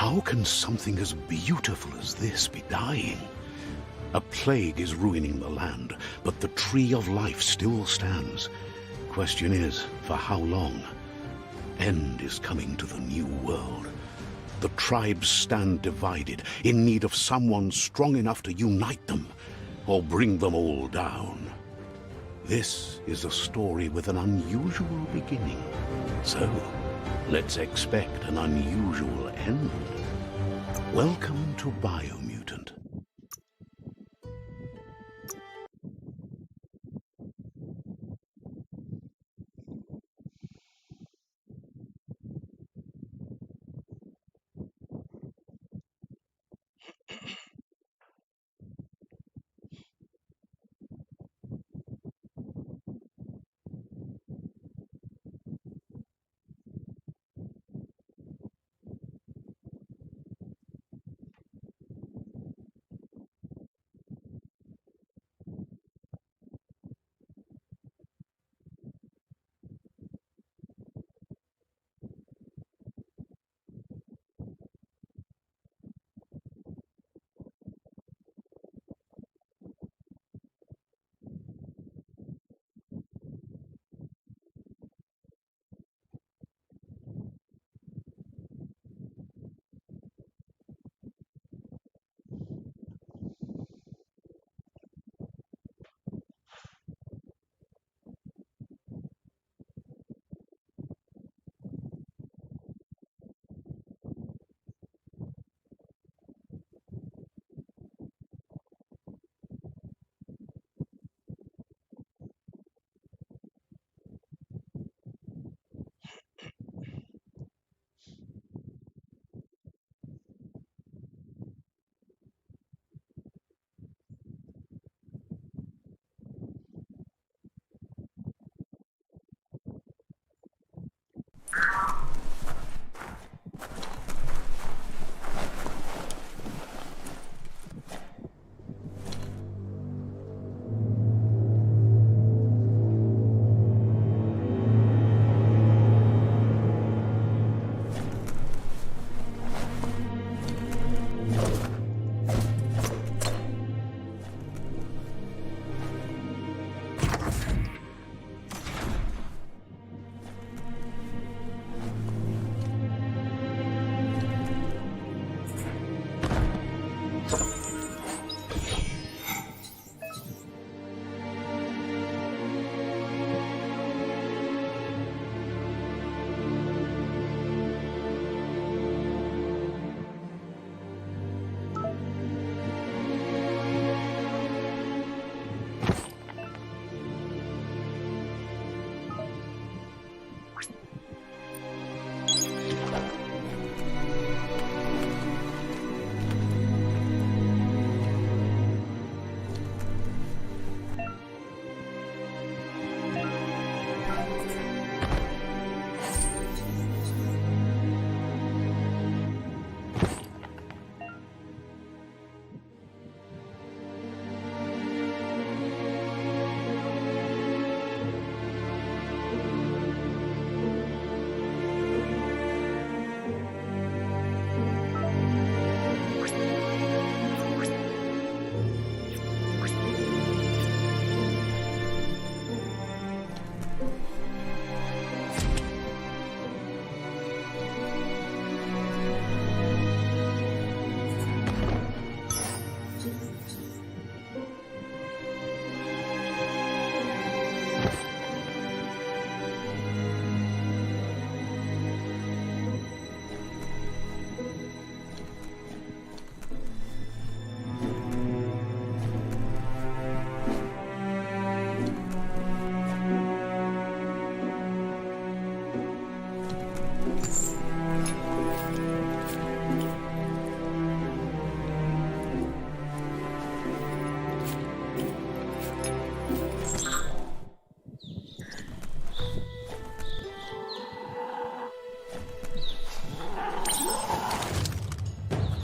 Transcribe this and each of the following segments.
How can something as beautiful as this be dying? A plague is ruining the land, but the tree of life still stands. Question is, for how long? End is coming to the new world. The tribes stand divided, in need of someone strong enough to unite them, or bring them all down. This is a story with an unusual beginning. So, let's expect an unusual end. Welcome to Biomutant.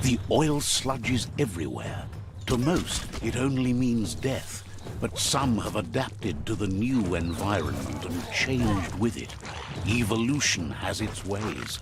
The oil sludge is everywhere. To most, it only means death. But some have adapted to the new environment and changed with it. Evolution has its ways.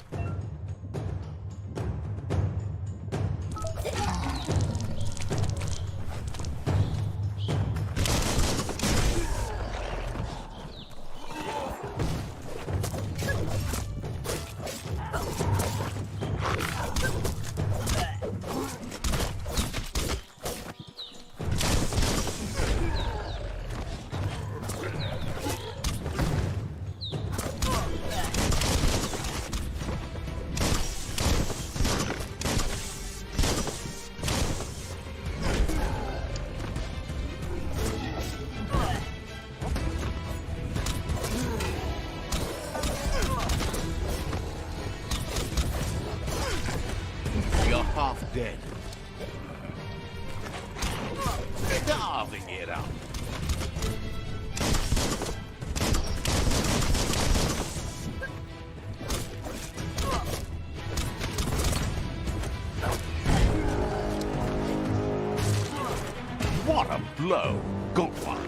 dead. Starving it up. What a blow! Good one.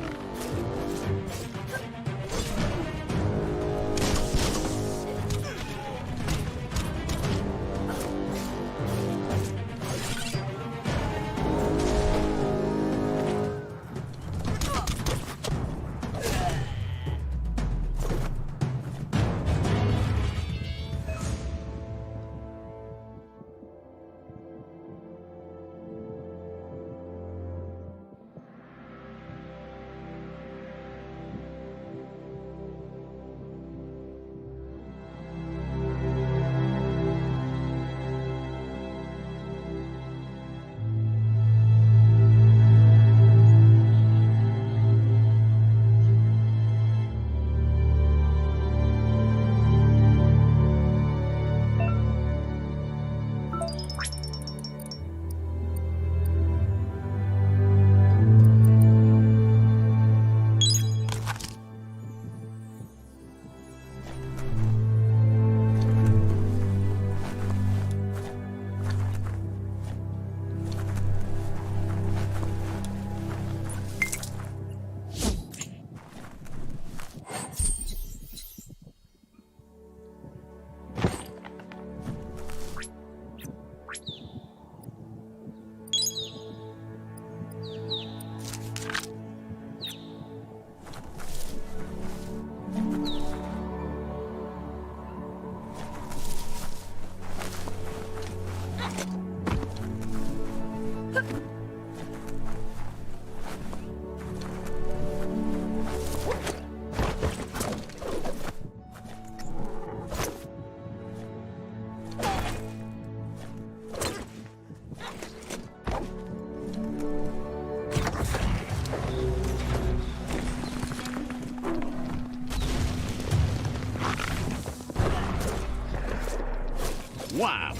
Wow!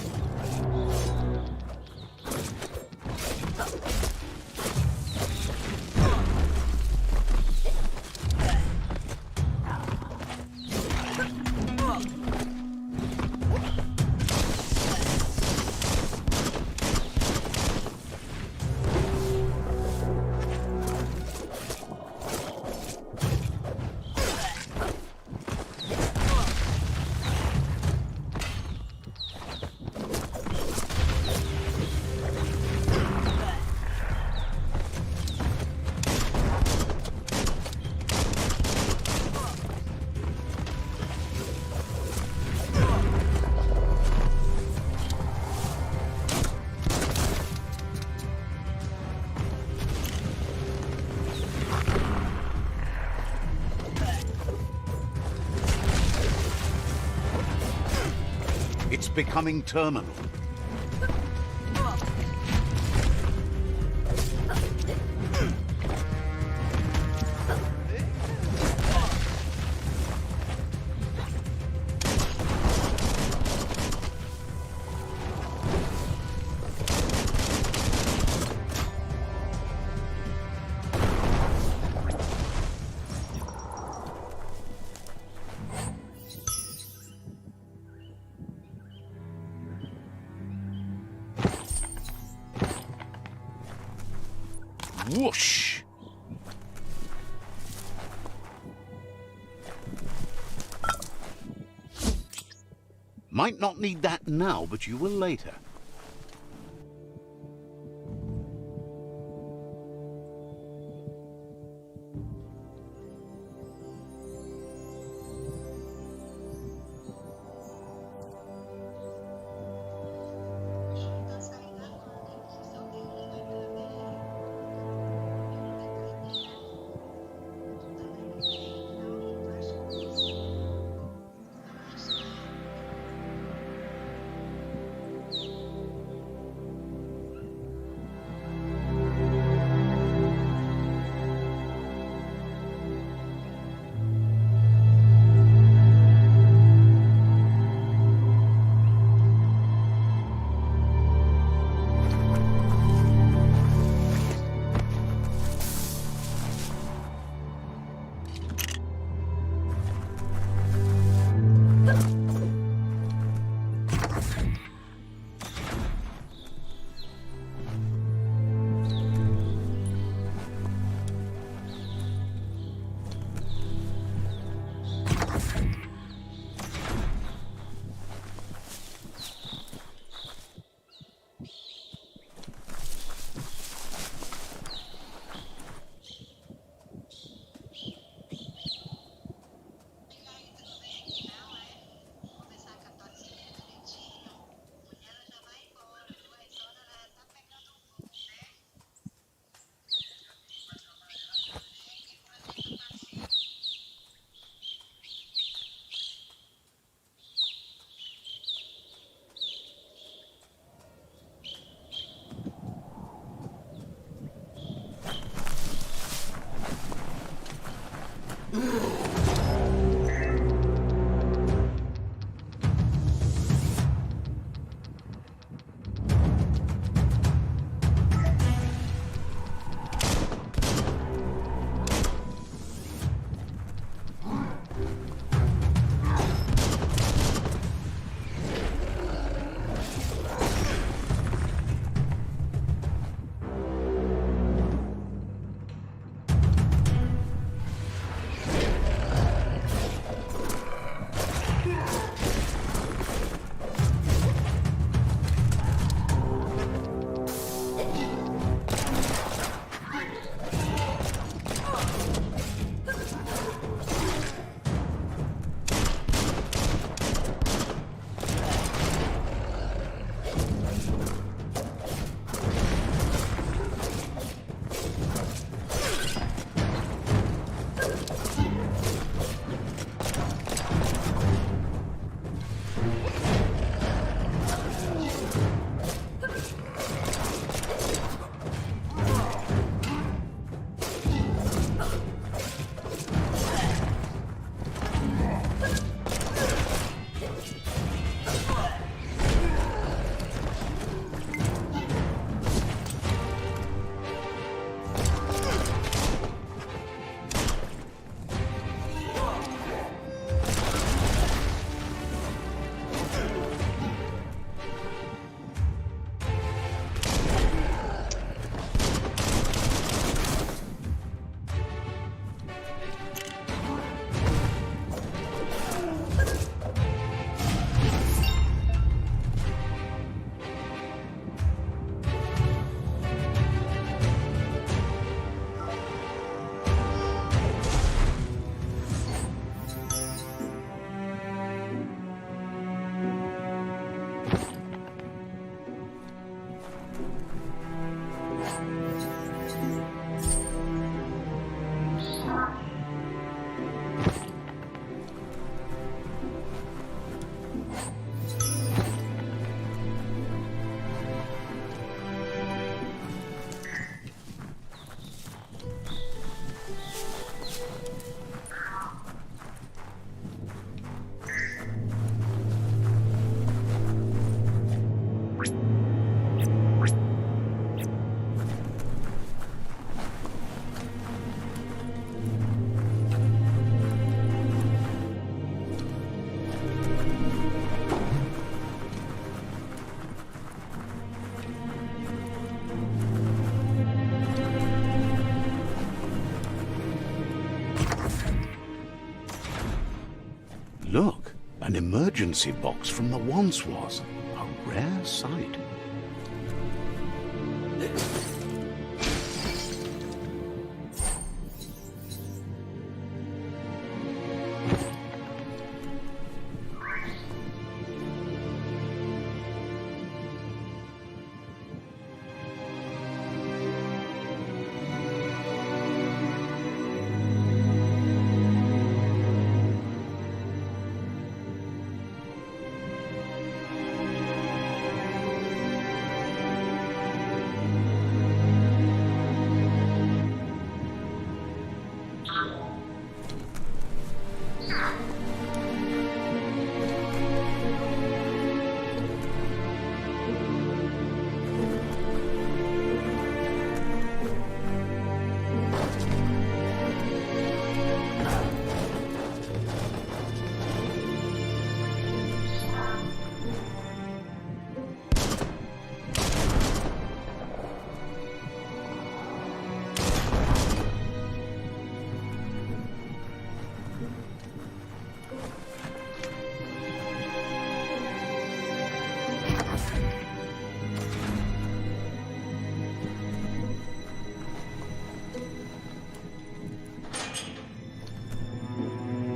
It's becoming terminal. Whoosh! Might not need that now, but you will later. Look, an emergency box from the once was. A rare sight.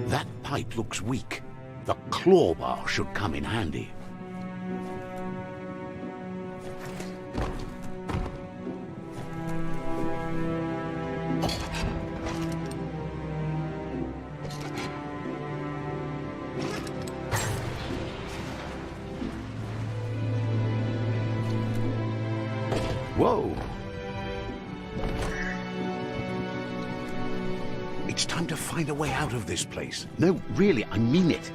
That pipe looks weak. The claw bar should come in handy. Whoa! It's time to find a way out of this place. No, really, I mean it.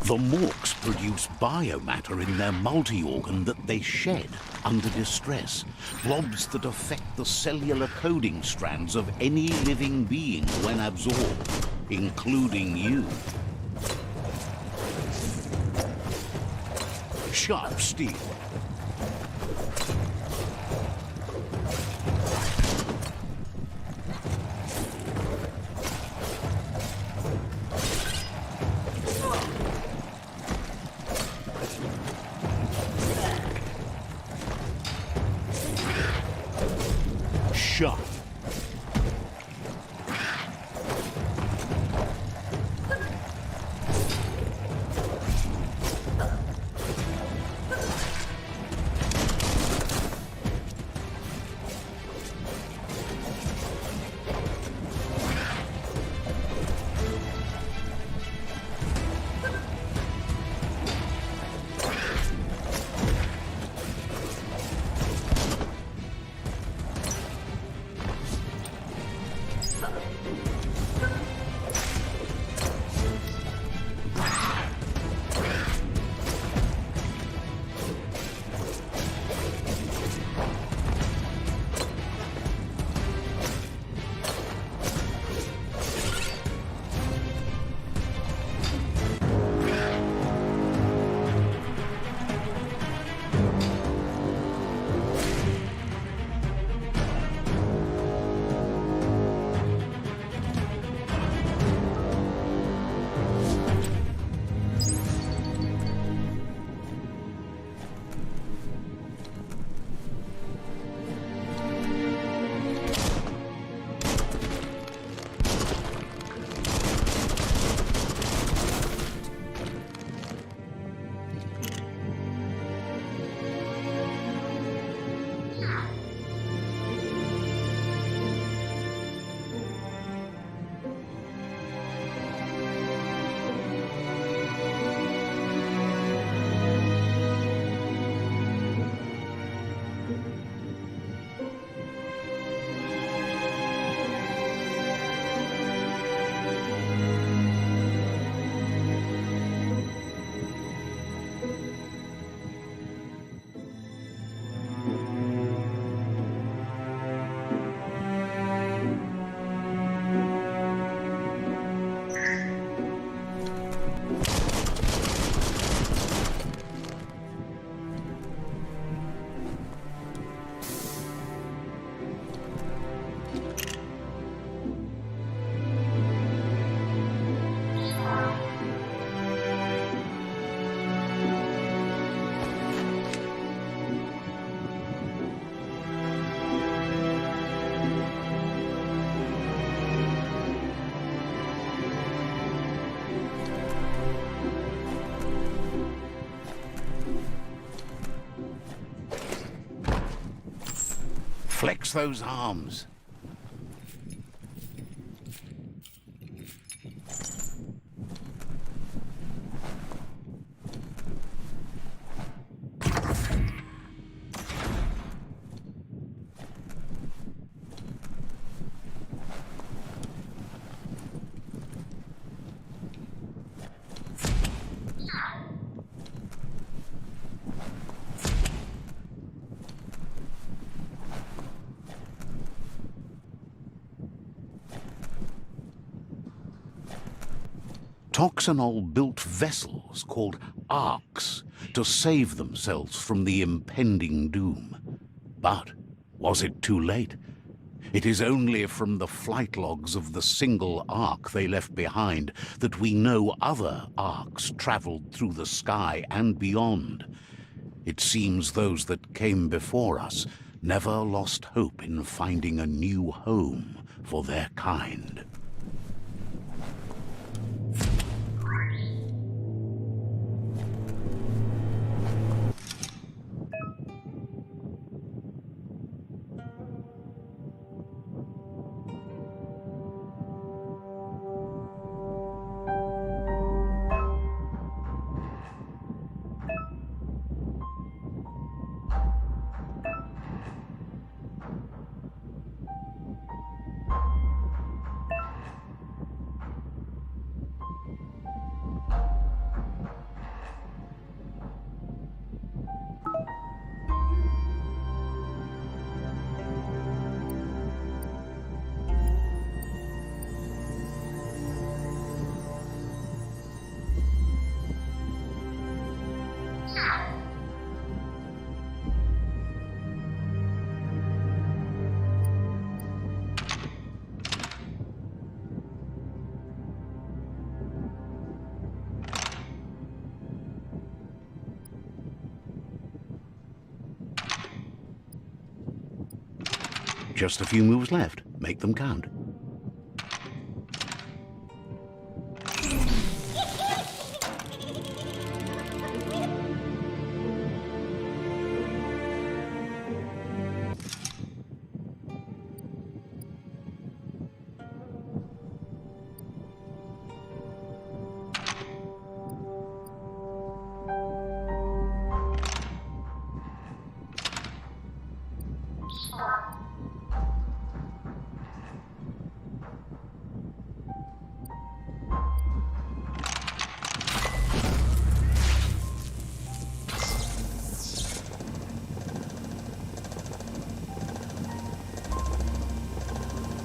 The Morks produce biomatter in their multi-organ that they shed under distress. Blobs that affect the cellular coding strands of any living being when absorbed, including you. Sharp steel. Sharp. Flex those arms. Toxanol built vessels called arks to save themselves from the impending doom. But was it too late? It is only from the flight logs of the single ark they left behind that we know other arks traveled through the sky and beyond. It seems those that came before us never lost hope in finding a new home for their kind. Just a few moves left. Make them count.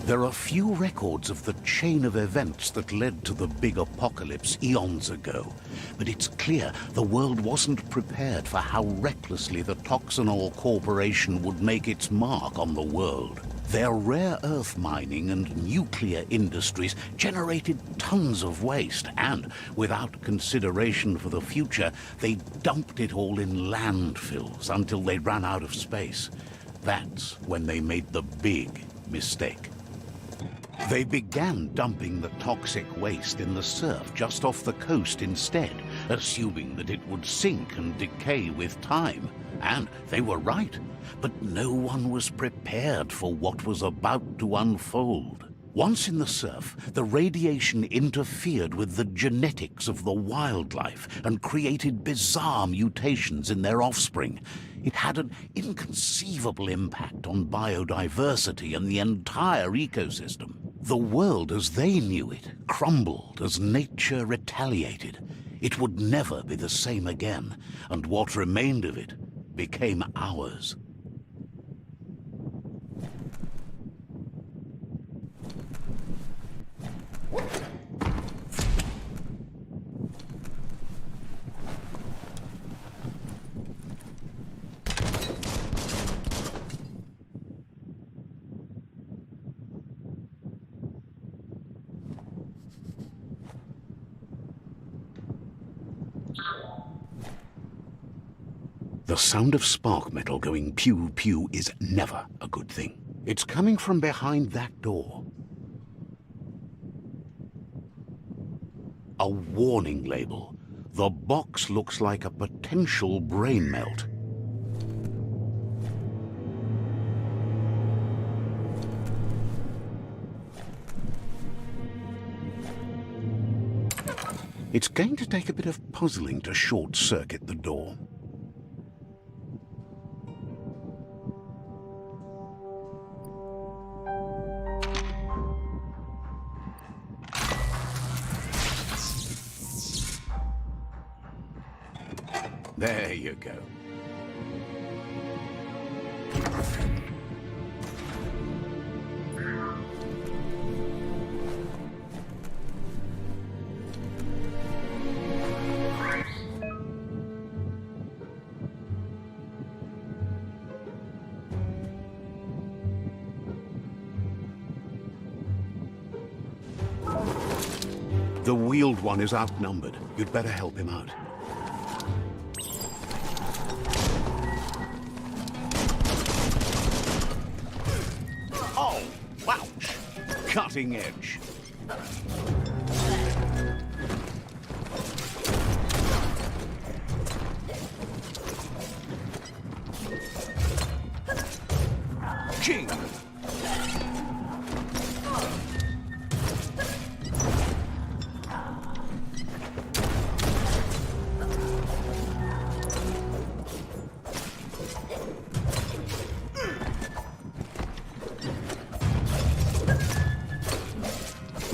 There are few records of the chain of events that led to the big apocalypse eons ago, but it's clear the world wasn't prepared for how recklessly the Toxanol Corporation would make its mark on the world. Their rare earth mining and nuclear industries generated tons of waste, and without consideration for the future, they dumped it all in landfills until they ran out of space. That's when they made the big mistake. They began dumping the toxic waste in the surf just off the coast instead, assuming that it would sink and decay with time. And they were right, but no one was prepared for what was about to unfold. Once in the surf, the radiation interfered with the genetics of the wildlife and created bizarre mutations in their offspring. It had an inconceivable impact on biodiversity and the entire ecosystem. The world as they knew it crumbled as nature retaliated. It would never be the same again, and what remained of it became ours. The sound of spark metal going pew-pew is never a good thing. It's coming from behind that door. A warning label. The box looks like a potential brain melt. It's going to take a bit of puzzling to short-circuit the door. There you go. The Wheeled One is outnumbered. You'd better help him out. Oh, ouch! Cutting edge. King!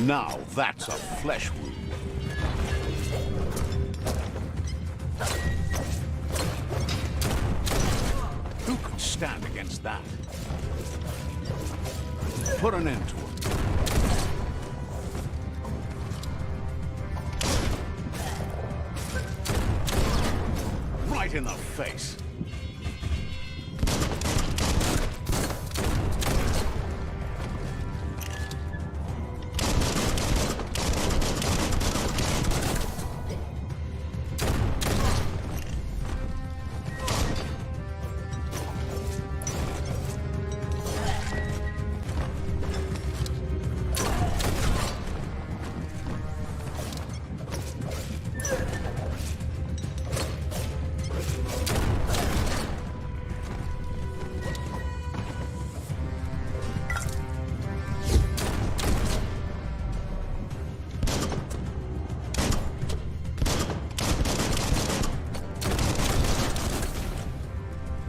Now that's a flesh wound. Who could stand against that? Put an end to it. Right in the face.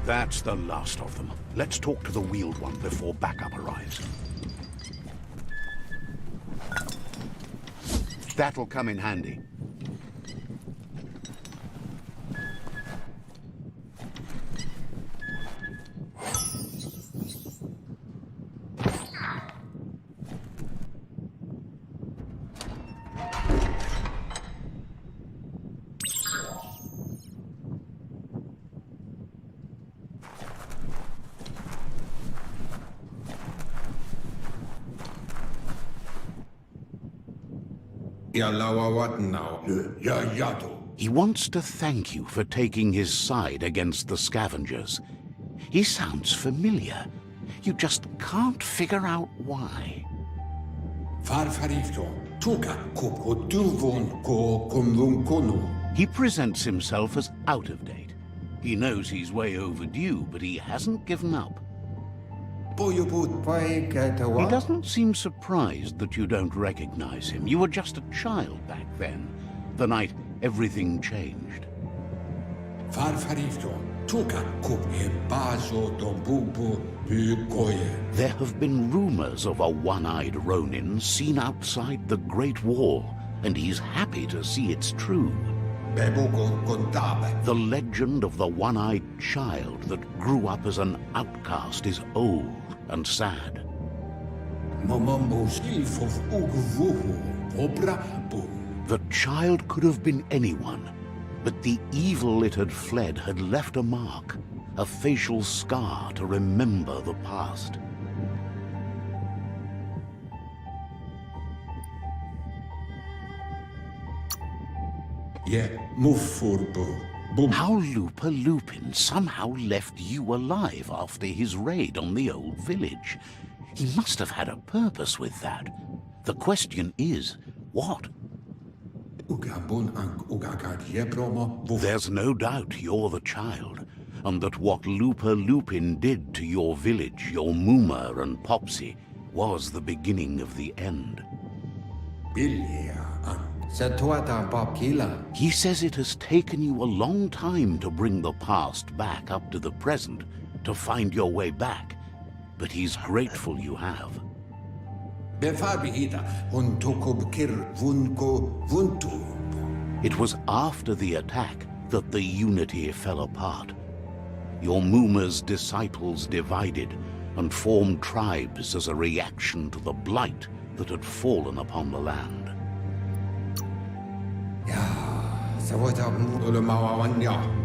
That's the last of them. Let's talk to the Wheeled One before backup arrives. That'll come in handy. He wants to thank you for taking his side against the scavengers. He sounds familiar. You just can't figure out why. He presents himself as out of date. He knows he's way overdue, but he hasn't given up. He doesn't seem surprised that you don't recognize him. You were just a child back then, the night everything changed. There have been rumors of a one-eyed Ronin seen outside the Great Wall, and he's happy to see it's true. The legend of the one-eyed child that grew up as an outcast is old and sad. The child could have been anyone, but the evil it had fled had left a mark, a facial scar to remember the past. How Lupa Lupin somehow left you alive after his raid on the old village. He must have had a purpose with that. The question is, what? There's no doubt you're the child, and that what Lupa Lupin did to your village, your Muma and Popsy, was the beginning of the end. Setuata Bob Kila. He says it has taken you a long time to bring the past back up to the present, to find your way back. But he's grateful you have. Befabihita, Huntukub Kir Vunko Vuntu. It was after the attack that the unity fell apart. Your Muma's disciples divided and formed tribes as a reaction to the blight that had fallen upon the land.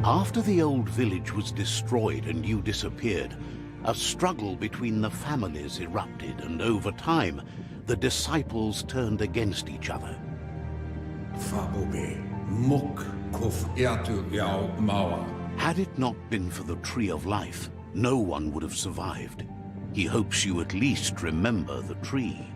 After the old village was destroyed and you disappeared, a struggle between the families erupted, and over time, the disciples turned against each other. Had it not been for the Tree of Life, no one would have survived. He hopes you at least remember the tree.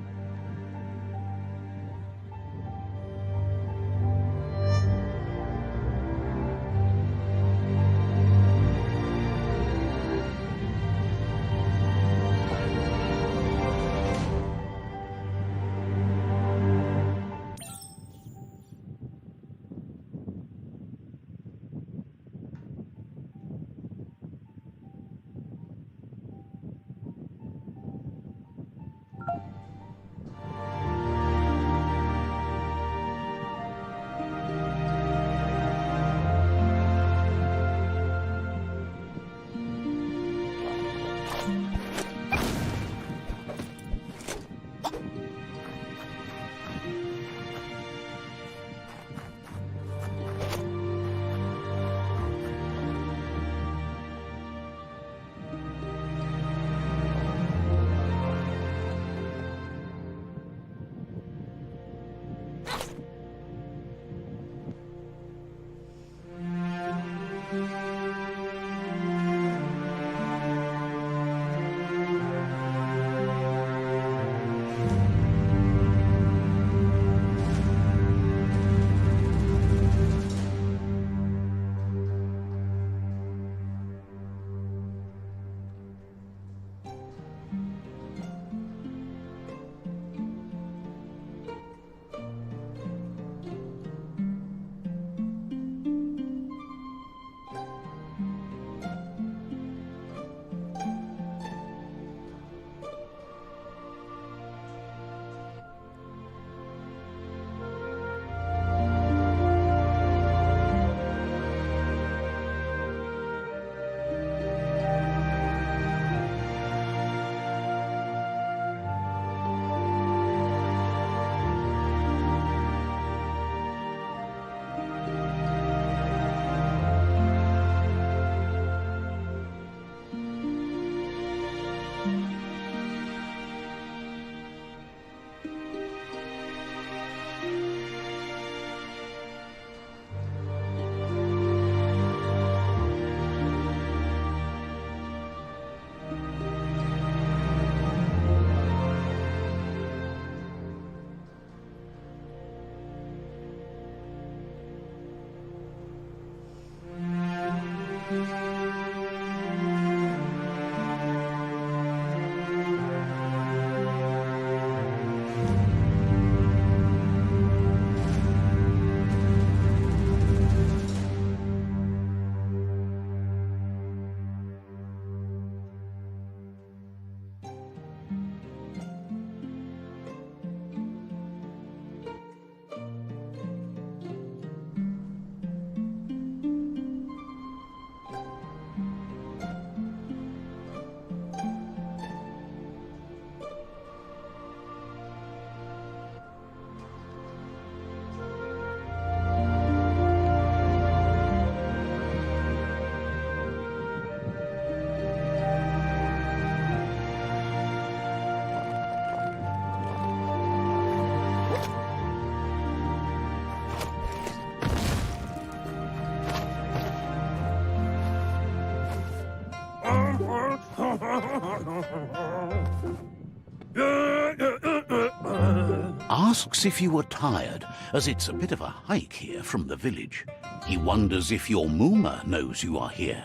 Asks if you were tired, as it's a bit of a hike here from the village. He wonders if your Muma knows you are here.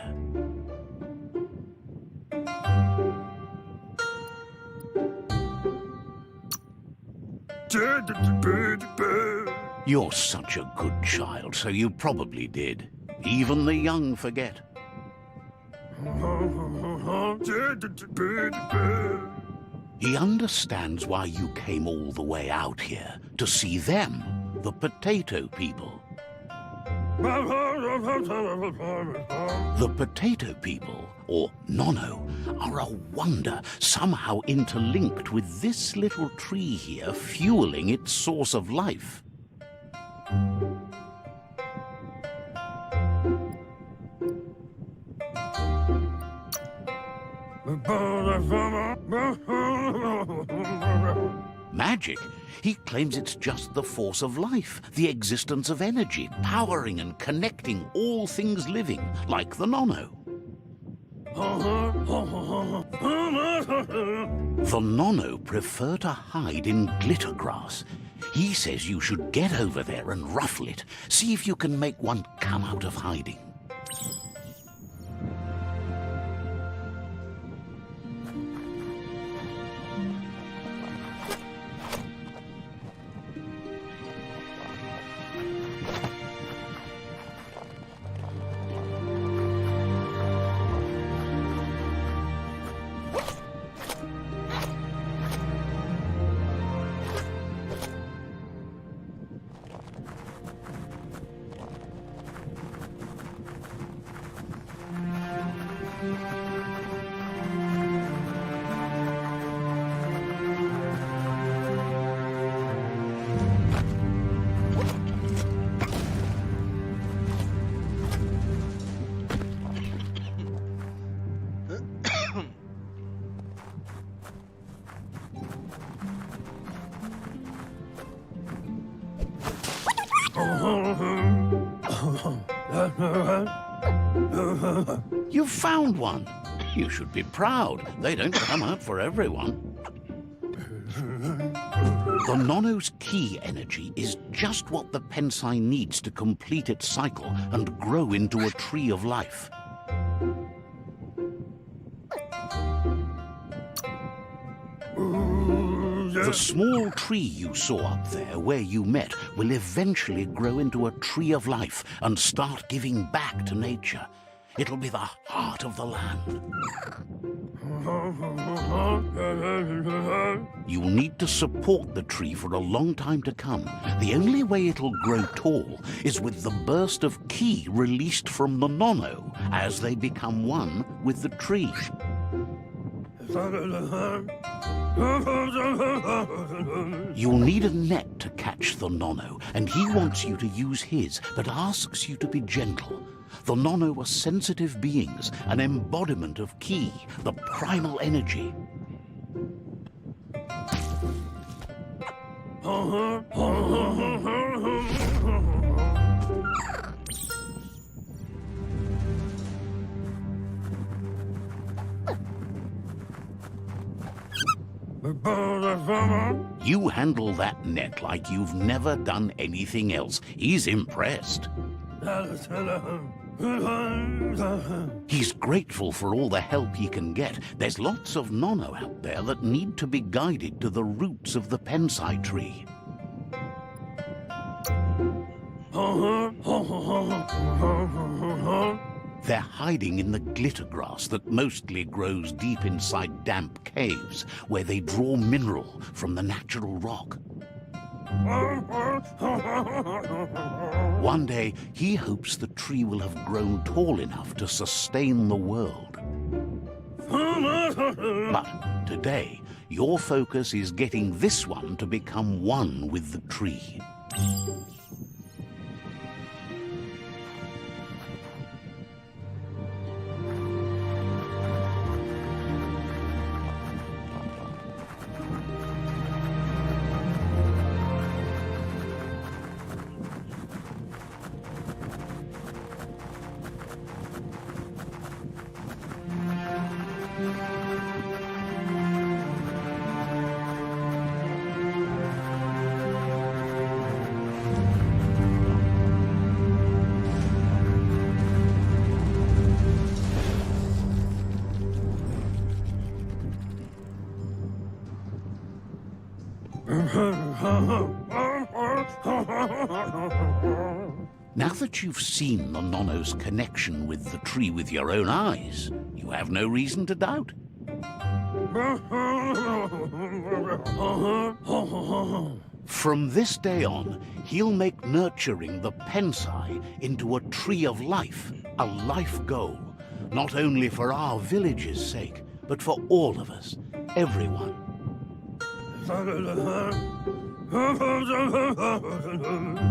You're such a good child, so you probably did. Even the young forget. He understands why you came all the way out here, to see them, the potato people. The potato people, or Nono, are a wonder, somehow interlinked with this little tree here, fueling its source of life. Magic? He claims it's just the force of life, the existence of energy, powering and connecting all things living, like the Nono. The Nono prefer to hide in glitter grass. He says you should get over there and ruffle it. See if you can make one come out of hiding. You've found one. You should be proud. They don't come out for everyone. The Nono's key energy is just what the Pensai needs to complete its cycle and grow into a tree of life. The small tree you saw up there where you met will eventually grow into a tree of life and start giving back to nature. It'll be the heart of the land. You'll need to support the tree for a long time to come. The only way it'll grow tall is with the burst of ki released from the Nono as they become one with the tree. You'll need a net to catch the Nono, and he wants you to use his, but asks you to be gentle. The Nono are sensitive beings, an embodiment of ki, the primal energy. You handle that net like you've never done anything else. He's impressed. He's grateful for all the help he can get. There's lots of Nono out there that need to be guided to the roots of the Pensai tree. They're hiding in the glitter grass that mostly grows deep inside damp caves, where they draw mineral from the natural rock. One day, he hopes the tree will have grown tall enough to sustain the world. But today, your focus is getting this one to become one with the tree. Now that you've seen the Nonno's connection with the tree with your own eyes, you have no reason to doubt. From this day on, he'll make nurturing the Pensai into a tree of life, a life goal, not only for our village's sake, but for all of us, everyone.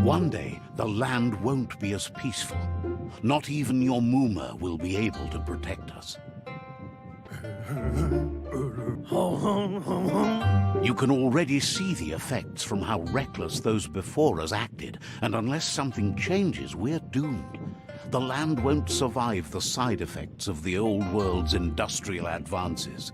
One day, the land won't be as peaceful. Not even your Muma will be able to protect us. You can already see the effects from how reckless those before us acted, and unless something changes, we're doomed. The land won't survive the side effects of the old world's industrial advances.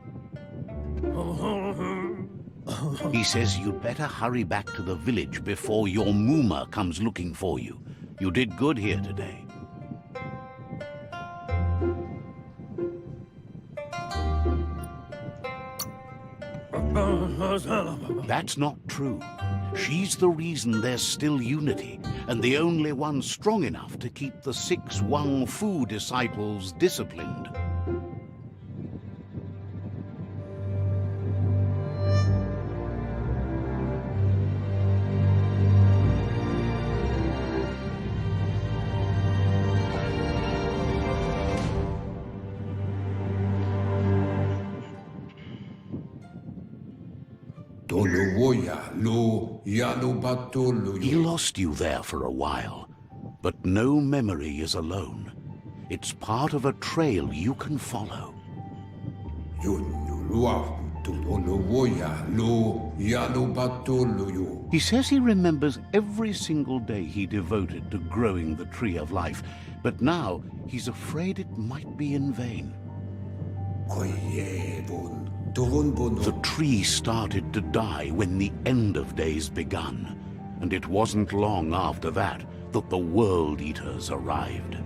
He says you'd better hurry back to the village before your Muma comes looking for you. You did good here today. That's not true. She's the reason there's still unity, and the only one strong enough to keep the 6 Wang Fu disciples disciplined. He lost you there for a while, but no memory is alone. It's part of a trail you can follow. He says he remembers every single day he devoted to growing the Tree of Life, but now he's afraid it might be in vain. The tree started to die when the end of days begun, and it wasn't long after that that the World Eaters arrived.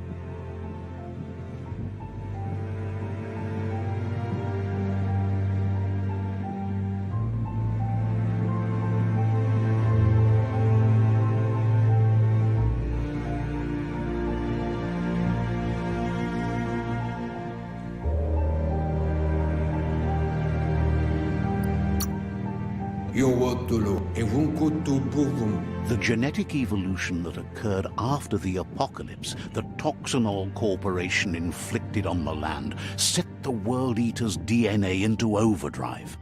The genetic evolution that occurred after the apocalypse that Toxanol Corporation inflicted on the land set the World Eater's DNA into overdrive.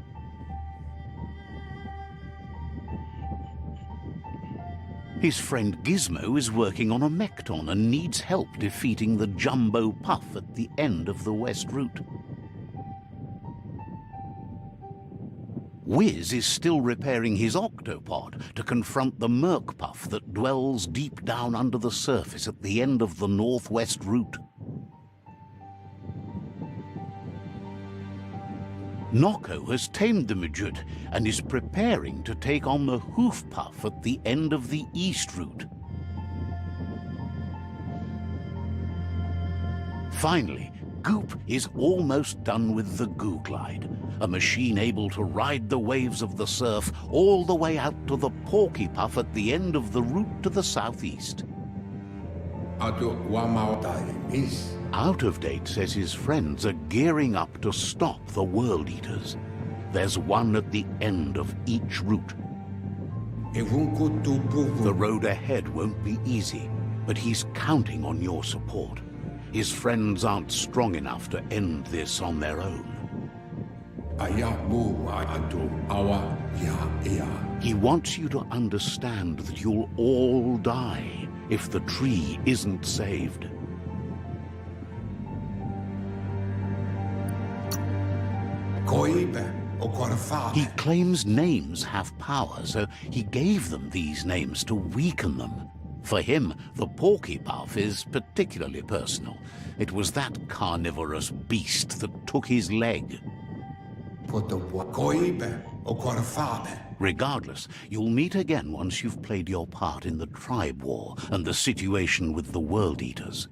His friend Gizmo is working on a Mekton and needs help defeating the Jumbo Puff at the end of the West Route. Wiz is still repairing his octopod to confront the Merc Puff that dwells deep down under the surface at the end of the Northwest Route. Noko has tamed the Midget and is preparing to take on the Hoof Puff at the end of the East Route. Finally, Goop is almost done with the Googlide, a machine able to ride the waves of the surf all the way out to the Porky Puff at the end of the route to the southeast. Out of Date says his friends are gearing up to stop the World Eaters. There's one at the end of each route. The road ahead won't be easy, but he's counting on your support. His friends aren't strong enough to end this on their own. He wants you to understand that you'll all die if the tree isn't saved. He claims names have power, so he gave them these names to weaken them. For him, the Porky Puff is particularly personal. It was that carnivorous beast that took his leg. Regardless, you'll meet again once you've played your part in the tribe war and the situation with the World Eaters.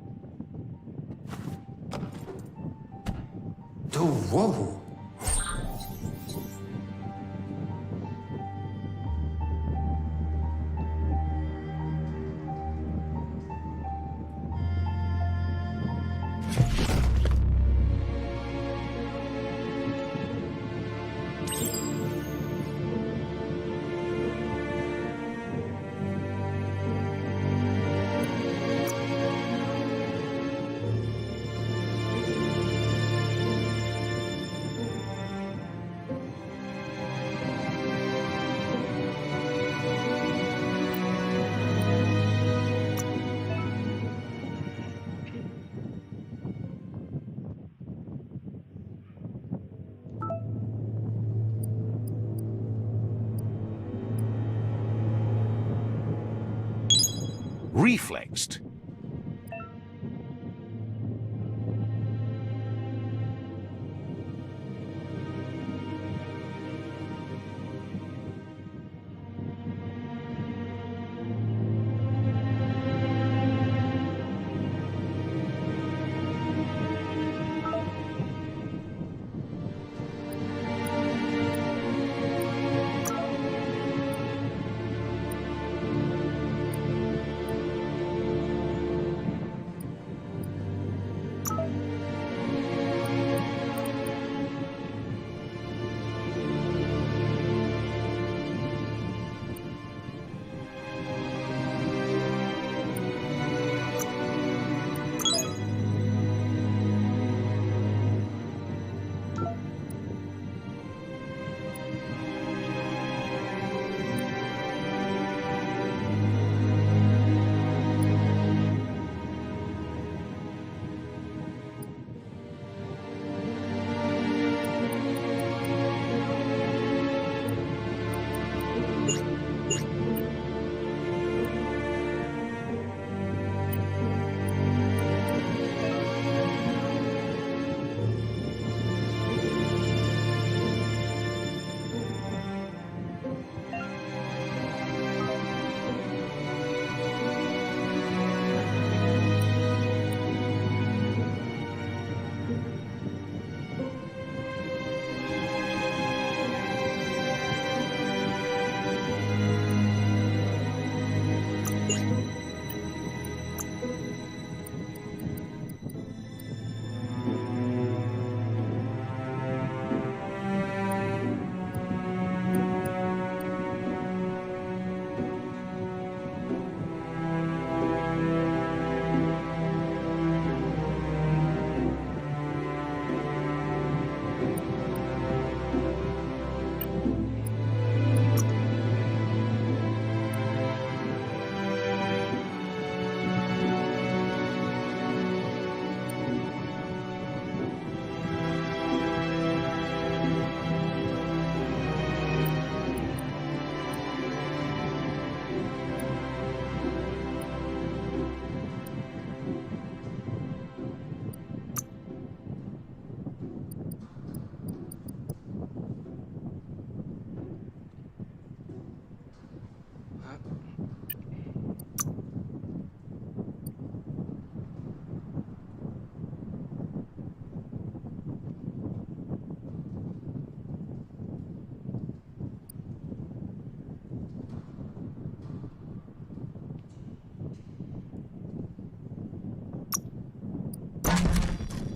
Reflexed.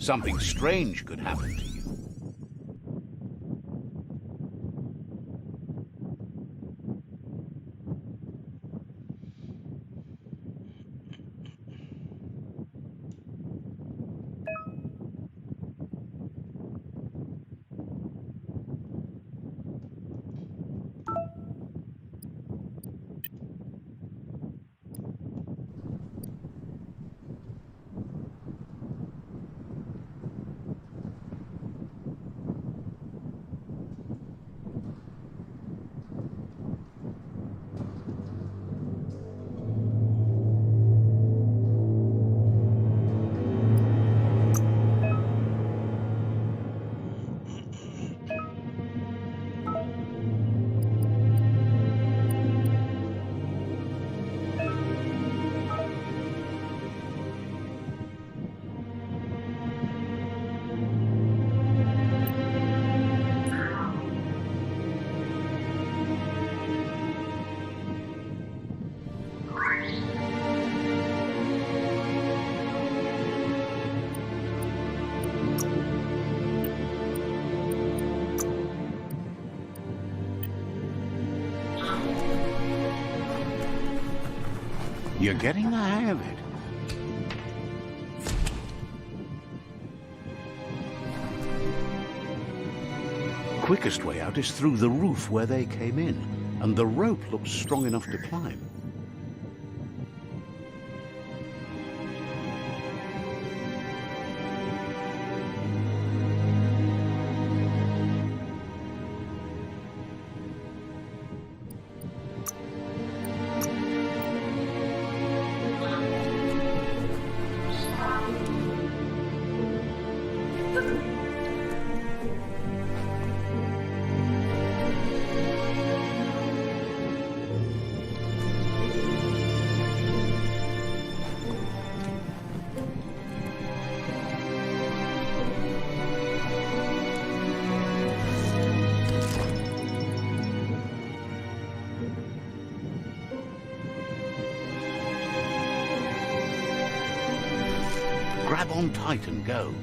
Something strange could happen to you. You're getting the hang of it. Quickest way out is through the roof where they came in, and the rope looks strong enough to climb. grab on tight and go.